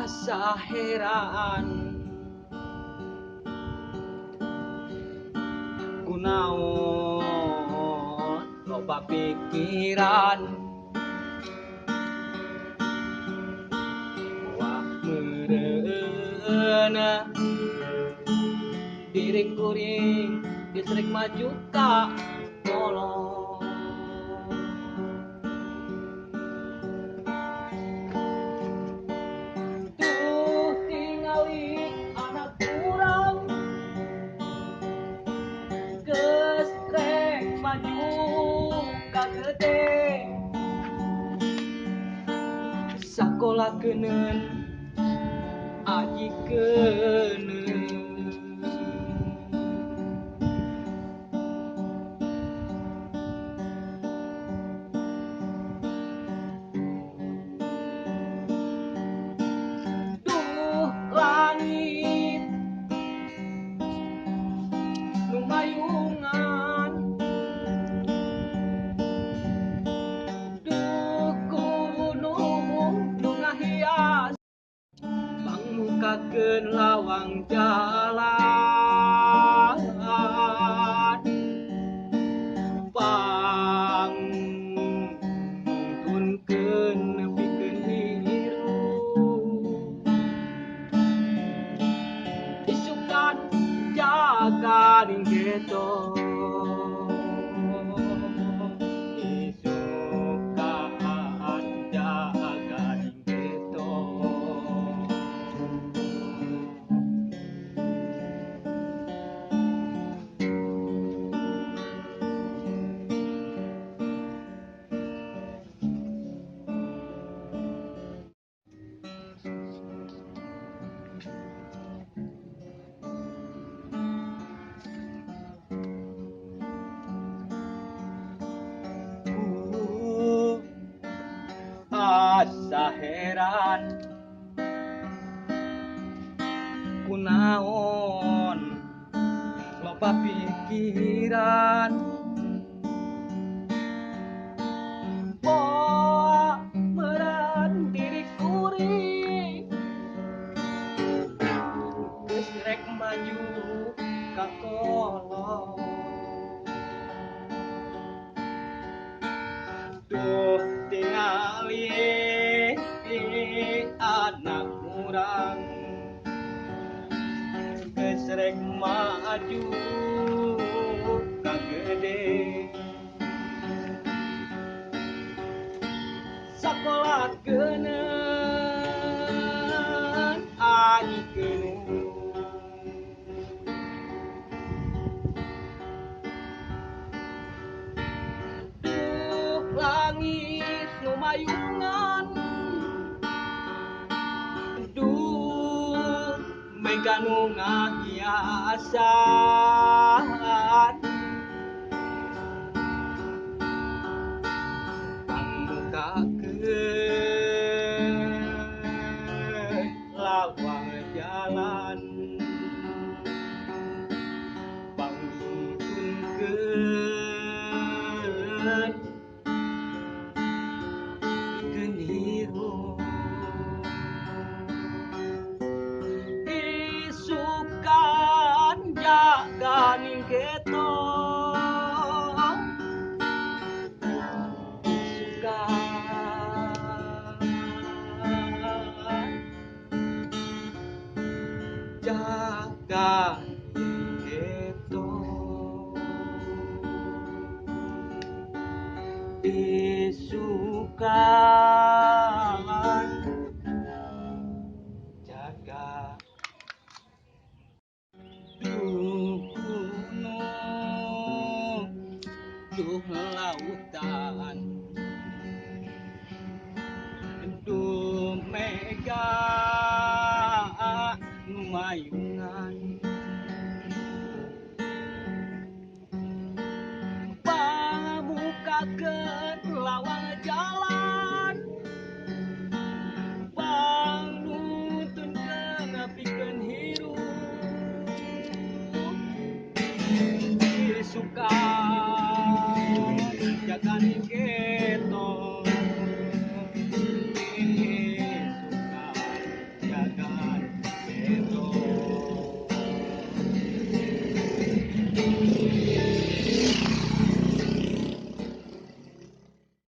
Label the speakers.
Speaker 1: asa heran kunaon loba pikiran wah meureuna diri kuring distrik maju ka kolong tuh tingali anak kurang geus rek maju ka gede sakolahkeun ajikeun duh langit nu mayungan duh gunung nu ngahias pangmukakeun lawang jalan pangtunkeun nepikeun hirup isukan jaga ning geto isukan jaga ning geto asa heran kunaon loba pikiran poa meureun diri kuring geus rek maju ka kolong tuh tingali anak urang geus rek maju ka gede sakolahkeun ajikeun duh langit nu mayungan duh mega nu ngahiasan pangmukakeun lawang jalan pangtunkeun pikeun hirup isukan jaga ning geto jaga geto isukan jaga duh gunung duh lautan duh mega nu mayungan pangmukakeun lawang jalan pangnutunkeun pikeun hirup isukan